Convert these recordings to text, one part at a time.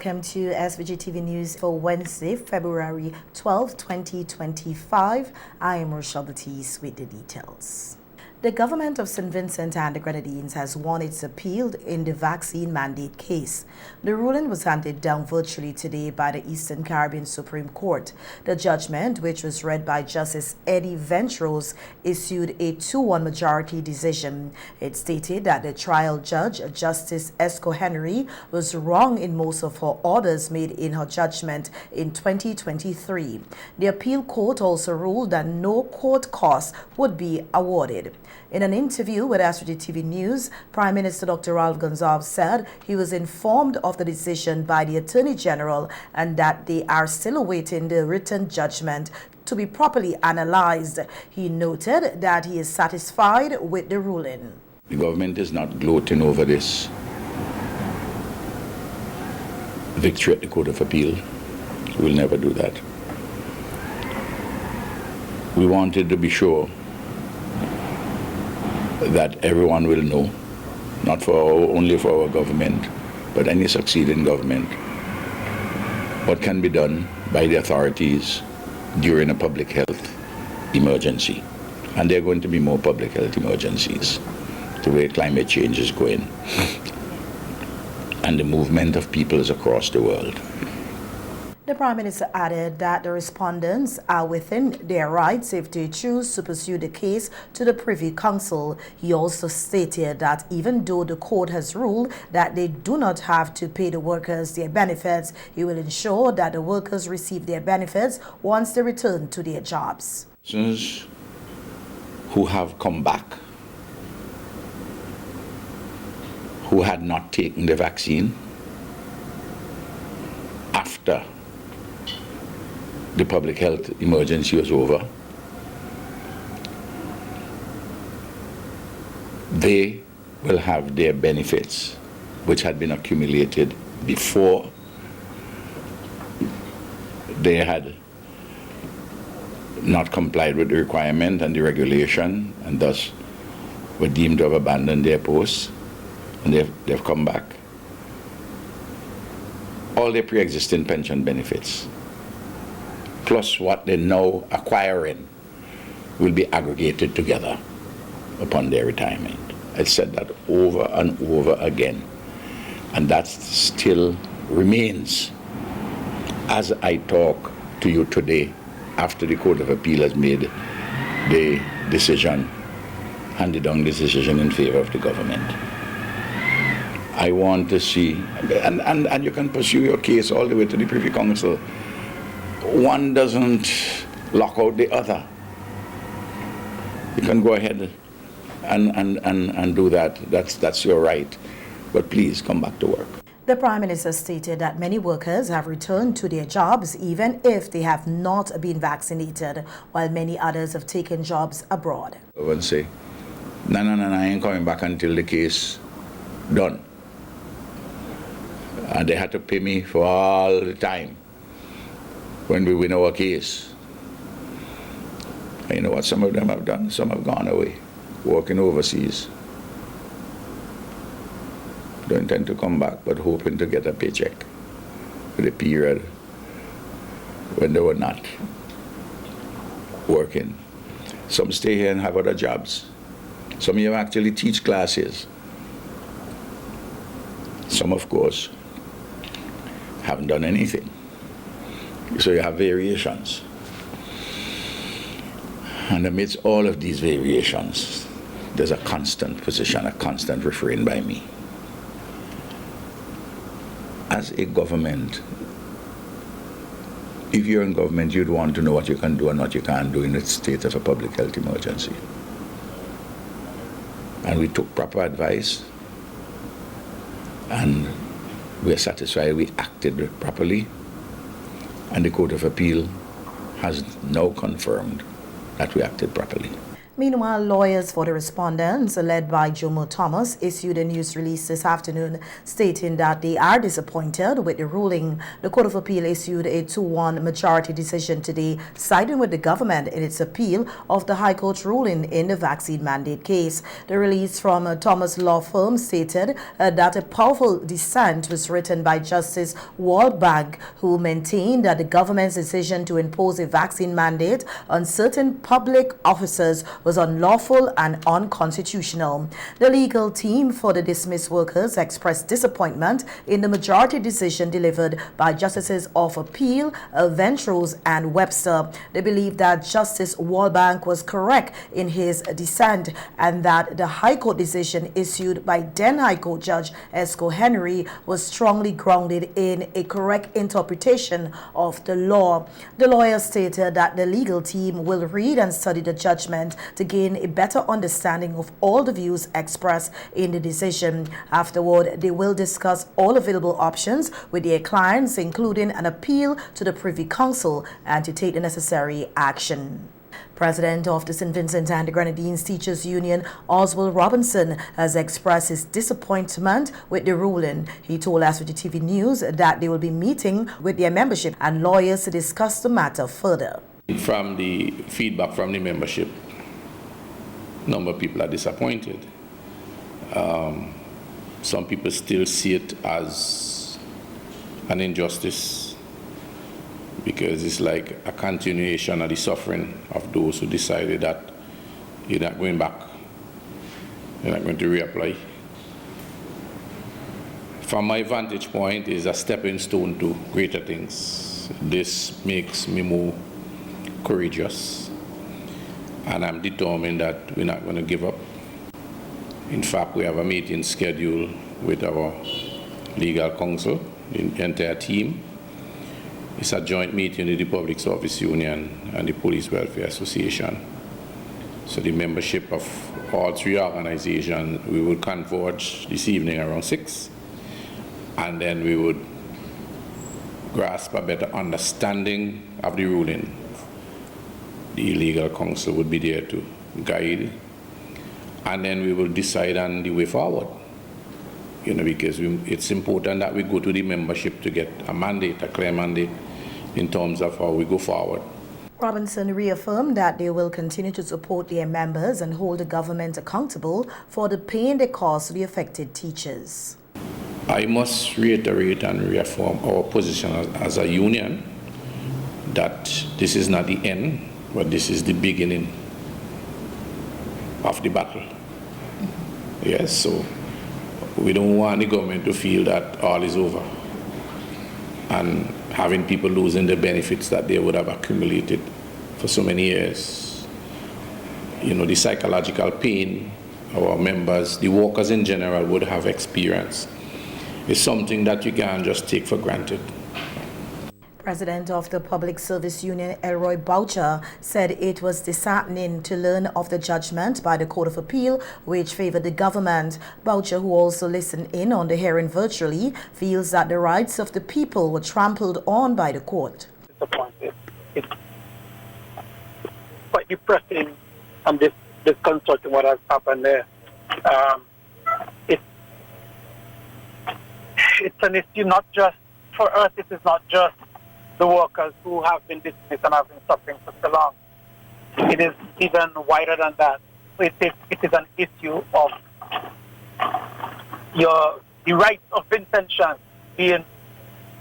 welcome to SVG-TV News for Wednesday, February 12, 2025. I am Rochelle Batis with the details. The government of St. Vincent and the Grenadines has won its appeal in the vaccine mandate case. The ruling was handed down virtually today by the Eastern Caribbean Supreme Court. The judgment, which was read by Justice Eddie Ventros, issued a 2-1 majority decision. It stated that the trial judge, Justice Esco Henry, was wrong in most of her orders made in her judgment in 2023. The appeal court also ruled that no court costs would be awarded. In an interview with SVG-TV News, Prime Minister Dr. Ralph Gonsalves said he was informed of the decision by the Attorney General and that they are still awaiting the written judgment to be properly analyzed. He noted that he is satisfied with the ruling. The government is not gloating over this victory at the Court of Appeal. We'll never do that. We wanted to be sure that everyone will know, not only for our government, but any succeeding government, what can be done by the authorities during a public health emergency. And there are going to be more public health emergencies, the way climate change is going, and the movement of peoples across the world. The Prime Minister added that the respondents are within their rights if they choose to pursue the case to the Privy Council. He also stated that even though the court has ruled that they do not have to pay the workers their benefits, he will ensure that the workers receive their benefits once they return to their jobs. Persons who have come back, who had not taken the vaccine after the public health emergency was over, they will have their benefits, which had been accumulated before they had not complied with the requirement and the regulation, and thus were deemed to have abandoned their posts, and they've come back. All their pre-existing pension benefits, plus what they're now acquiring, will be aggregated together upon their retirement. I said that over and over again, and that still remains as I talk to you today, after the Court of Appeal has made the decision, handed down the decision in favor of the government. I want to see, and you can pursue your case all the way to the Privy Council. One doesn't lock out the other. You can go ahead and do that. That's your right. But please come back to work. The Prime Minister stated that many workers have returned to their jobs even if they have not been vaccinated, while many others have taken jobs abroad. I would say, no, I ain't coming back until the case done. And they had to pay me for all the time when we win our case. And you know what some of them have done? Some have gone away, working overseas. Don't intend to come back, but hoping to get a paycheck for the period when they were not working. Some stay here and have other jobs. Some of you actually teach classes. Some, of course, haven't done anything. So you have variations. And amidst all of these variations, there's a constant position, a constant refrain by me. As a government, if you're in government, you'd want to know what you can do and what you can't do in a state of a public health emergency. And we took proper advice, and we are satisfied we acted properly, and the Court of Appeal has now confirmed that we acted properly. Meanwhile, lawyers for the respondents, led by Jomo Thomas, issued a news release this afternoon stating that they are disappointed with the ruling. The Court of Appeal issued a 2-1 majority decision today, siding with the government in its appeal of the High Court's ruling in the vaccine mandate case. The release from Thomas Law Firm stated that a powerful dissent was written by Justice Waldbank, who maintained that the government's decision to impose a vaccine mandate on certain public officers was unlawful and unconstitutional. The legal team for the dismissed workers expressed disappointment in the majority decision delivered by Justices of Appeal, Ventros and Webster. They believe that Justice Waldbank was correct in his dissent and that the High Court decision issued by then High Court Judge Esco Henry was strongly grounded in a correct interpretation of the law. The lawyer stated that the legal team will read and study the judgment to gain a better understanding of all the views expressed in the decision. Afterward, they will discuss all available options with their clients, including an appeal to the Privy Council, and to take the necessary action. President of the St. Vincent and the Grenadines Teachers Union, Oswald Robinson, has expressed his disappointment with the ruling. He told SVGTV News that they will be meeting with their membership and lawyers to discuss the matter further. From the feedback from the membership, a number of people are disappointed. Some people still see it as an injustice because it's like a continuation of the suffering of those who decided that you're not going back, you're not going to reapply. From my vantage point, it's a stepping stone to greater things. This makes me more courageous, and I'm determined that we're not going to give up. In fact, we have a meeting scheduled with our legal counsel, the entire team. It's a joint meeting with the Public Service Union and the Police Welfare Association. So the membership of all three organizations, we will converge this evening around 6, and then we would grasp a better understanding of the ruling. The legal counsel would be there to guide, and then we will decide on the way forward. Because it's important that we go to the membership to get a mandate, a clear mandate, in terms of how we go forward. Robinson reaffirmed that they will continue to support their members and hold the government accountable for the pain they cause to the affected teachers. I must reiterate and reaffirm our position as a union that this is not the end, but this is the beginning of the battle. Yes, so we don't want the government to feel that all is over and having people losing the benefits that they would have accumulated for so many years. The psychological pain our members, the workers in general, would have experienced is something that you can't just take for granted. President of the Public Service Union, Elroy Boucher, said it was disheartening to learn of the judgment by the Court of Appeal, which favored the government. Boucher, who also listened in on the hearing virtually, feels that the rights of the people were trampled on by the court. Disappointed. It's quite depressing and disconcerting what has happened there. It's an issue not just for us, it is not just the workers who have been dismissed and have been suffering for so long. It is even wider than that. It is an issue of the rights of intention being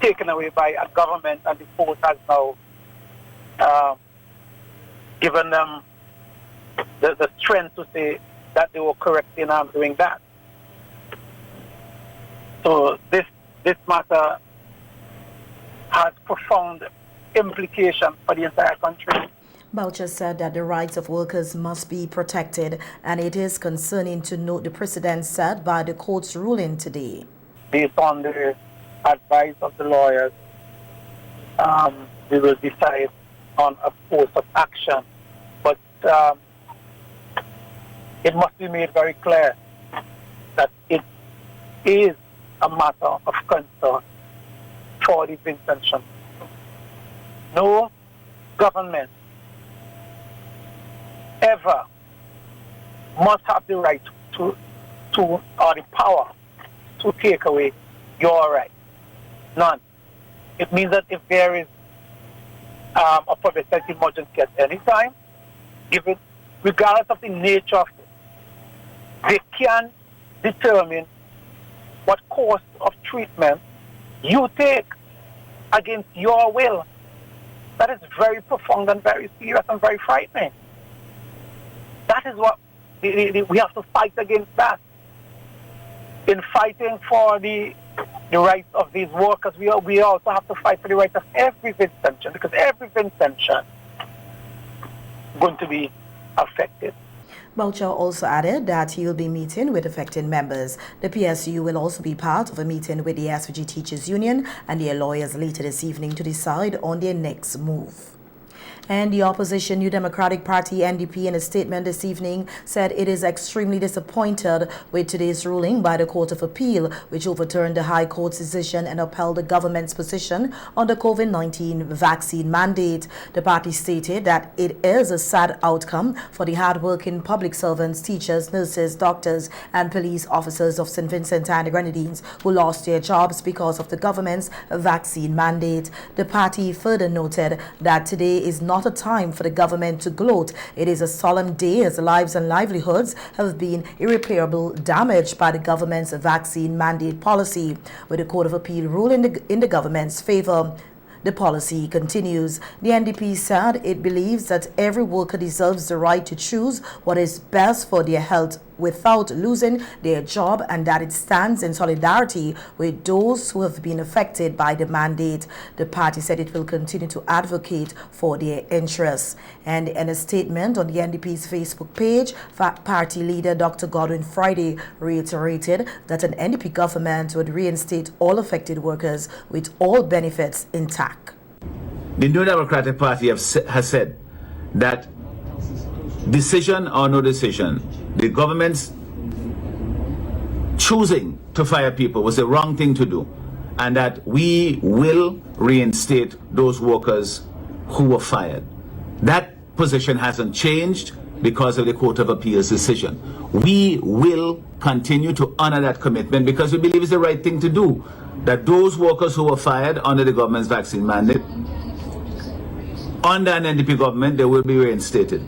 taken away by a government, and the court has now given them the strength to say that they were correct in doing that. So this matter has profound implications for the entire country. Boucher said that the rights of workers must be protected, and it is concerning to note the precedent set by the court's ruling today. Based on the advice of the lawyers, we will decide on a course of action. But it must be made very clear that it is a matter of concern for the Vincentians. No government ever must have the right to or the power to take away your right. None. It means that if there is a public health emergency at any time, given regardless of the nature of it, they can determine what course of treatment you take against your will. That is very profound and very serious and very frightening. That is what we have to fight against that. In fighting for the rights of these workers, we also have to fight for the rights of every Vincentian, because every Vincentian is going to be affected. Boucher also added that he will be meeting with affected members. The PSU will also be part of a meeting with the SVG Teachers Union and their lawyers later this evening to decide on their next move. And the opposition New Democratic Party, NDP, in a statement this evening said it is extremely disappointed with today's ruling by the Court of Appeal, which overturned the High Court's decision and upheld the government's position on the COVID-19 vaccine mandate. The party stated that it is a sad outcome for the hard-working public servants, teachers, nurses, doctors, and police officers of St. Vincent and the Grenadines who lost their jobs because of the government's vaccine mandate. The party further noted that today is not a time for the government to gloat. It is a solemn day as lives and livelihoods have been irreparably damaged by the government's vaccine mandate policy. With the Court of Appeal ruling in the government's favor, the policy continues. The NDP said it believes that every worker deserves the right to choose what is best for their health without losing their job, and that it stands in solidarity with those who have been affected by the mandate. The party said it will continue to advocate for their interests. And in a statement on the NDP's Facebook page, party leader Dr. Godwin Friday reiterated that an NDP government would reinstate all affected workers with all benefits intact. The New Democratic Party has said that decision or no decision, the government's choosing to fire people was the wrong thing to do, and that we will reinstate those workers who were fired. That position hasn't changed because of the Court of Appeal's decision. We will continue to honor that commitment because we believe it's the right thing to do, that those workers who were fired under the government's vaccine mandate, under an NDP government, they will be reinstated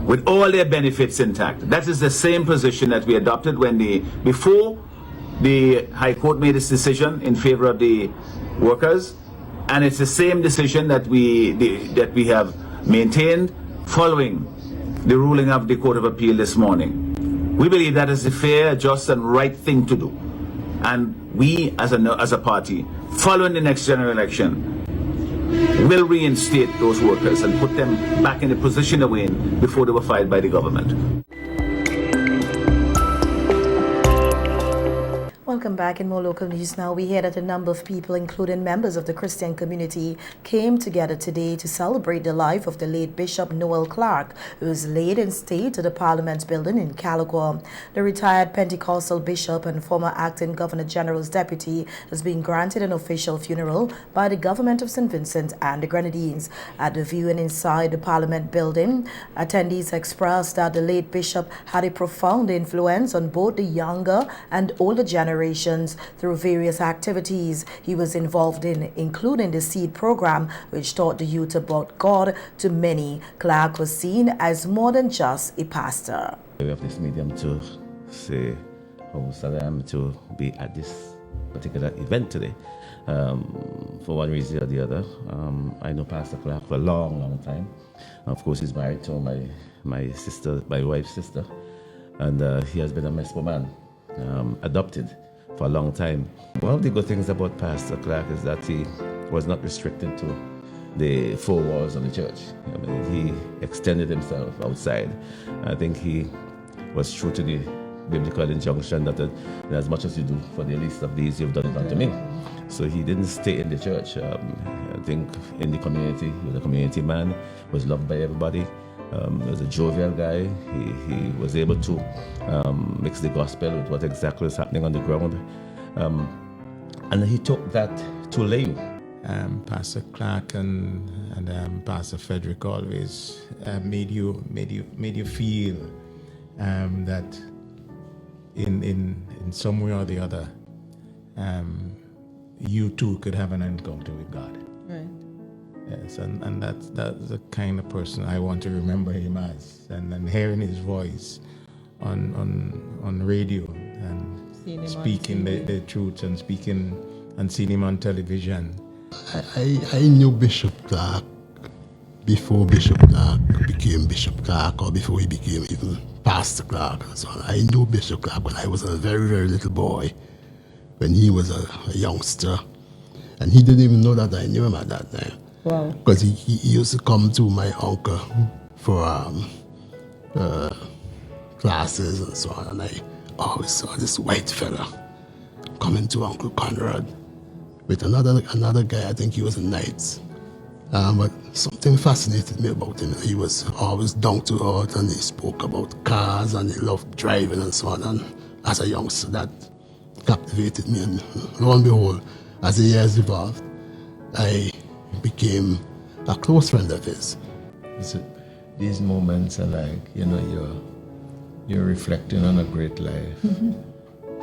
with all their benefits intact. That is the same position that we adopted before the High Court made its decision in favor of the workers, and it's the same decision that we have maintained following the ruling of the Court of Appeal this morning. We believe that is the fair, just, and right thing to do, and we, as a party, following the next general election, will reinstate those workers and put them back in the position they were in before they were fired by the government. Welcome back. In more local news now, we hear that a number of people, including members of the Christian community, came together today to celebrate the life of the late Bishop Noel Clarke, who was laid in state at the Parliament building in Clarke. The retired Pentecostal bishop and former acting Governor General's deputy has been granted an official funeral by the government of St. Vincent and the Grenadines. At the viewing inside the Parliament building, attendees expressed that the late bishop had a profound influence on both the younger and older generations through various activities he was involved in, including the Seed program, which taught the youth about God to many. Clarke was seen as more than just a pastor. We have this medium to say how sad I am to be at this particular event today. For one reason or the other, I know Pastor Clarke for a long time. Of course, he's married to my sister, my wife's sister, and he has been a Mespo man, adopted for a long time. One of the good things about Pastor Clarke is that he was not restricted to the four walls of the church. I mean, he extended himself outside. I think he was true to the biblical injunction that as much as you do for the least of these, you've done it unto me. So he didn't stay in the church. I think in the community, he was a community man, was loved by everybody. He was a jovial guy. He was able to mix the gospel with what exactly was happening on the ground. And he took that to lay. Pastor Clarke and Pastor Frederick always made you feel that in some way or the other, you too could have an encounter with God. Right. Yes, and that's the kind of person I want to remember him as, and hearing his voice on radio and speaking the truth and speaking and seeing him on television. I knew Bishop Clarke before Bishop Clarke became Bishop Clarke, or before he became even Pastor Clarke and so on. I knew Bishop Clarke when I was a very, very little boy, when he was a youngster. And he didn't even know that I knew him at that time. Wow. Because he used to come to my uncle for classes and so on. And I always saw this white fella coming to Uncle Conrad with another guy. I think he was a knight. But something fascinated me about him. He was always down to earth, and he spoke about cars, and he loved driving and so on. And as a youngster, that captivated me. And lo and behold, as the years evolved, I became a close friend of his. So these moments are like, you're reflecting on a great life.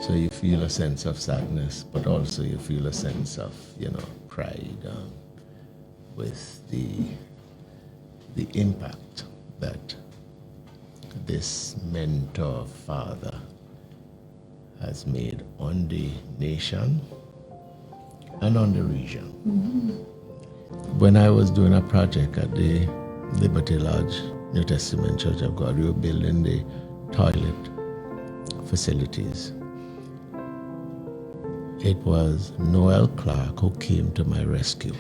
So you feel a sense of sadness, but also you feel a sense of, pride with the impact that this mentor father has made on the nation and on the region. When I was doing a project at the Liberty Lodge New Testament Church of God, we were building the toilet facilities. It was Noel Clarke who came to my rescue.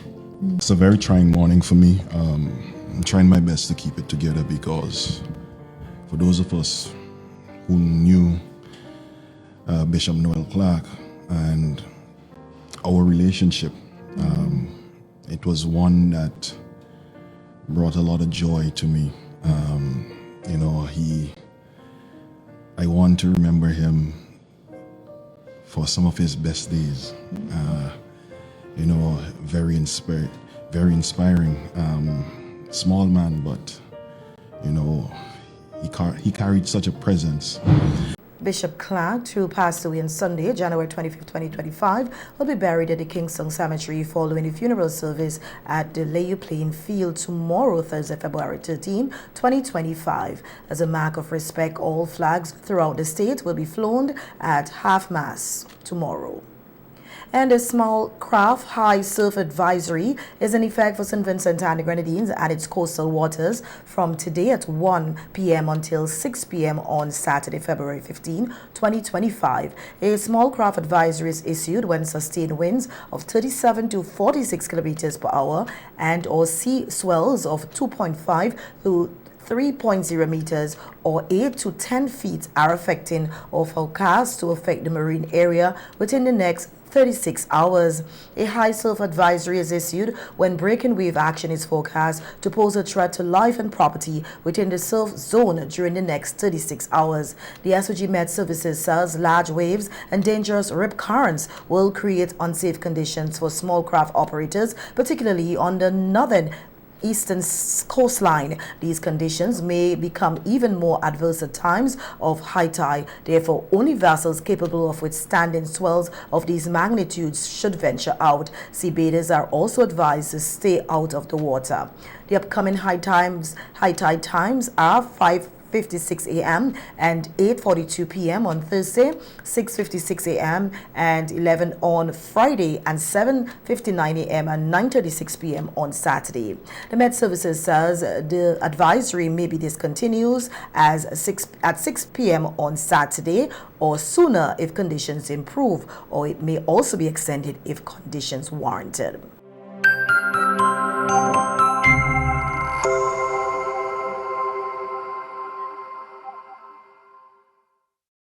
It's a very trying morning for me. I'm trying my best to keep it together, because for those of us who knew Bishop Noel Clarke and our relationship, it was one that brought a lot of joy to me. I want to remember him for some of his best days. Very inspiring. Small man, but he carried such a presence. Bishop Clarke, who passed away on Sunday, January 25, 2025, will be buried at the Kingston Cemetery following a funeral service at the Layu Plain Field tomorrow, Thursday, February 13, 2025. As a mark of respect, all flags throughout the state will be flown at half-mast tomorrow. And a small craft high surf advisory is in effect for St. Vincent and the Grenadines and its coastal waters from today at 1 p.m. until 6 p.m. on Saturday, February 15, 2025. A small craft advisory is issued when sustained winds of 37 to 46 kilometers per hour and or sea swells of 2.5 to 3.0 meters or 8 to 10 feet are affecting or forecast to affect the marine area within the next 36 hours. A high surf advisory is issued when breaking wave action is forecast to pose a threat to life and property within the surf zone during the next 36 hours. The SVG Met Services says large waves and dangerous rip currents will create unsafe conditions for small craft operators, particularly on the northern eastern coastline. These conditions may become even more adverse at times of high tide. Therefore, only vessels capable of withstanding swells of these magnitudes should venture out. Seabathers are also advised to stay out of the water. The upcoming high tide times are 5:56 a.m. and 8:42 p.m. on Thursday, 6:56 a.m. and 11 on Friday, and 7:59 a.m. and 9:36 p.m. on Saturday. The Met Services says the advisory may be discontinued at 6 p.m. on Saturday or sooner if conditions improve, or it may also be extended if conditions warranted.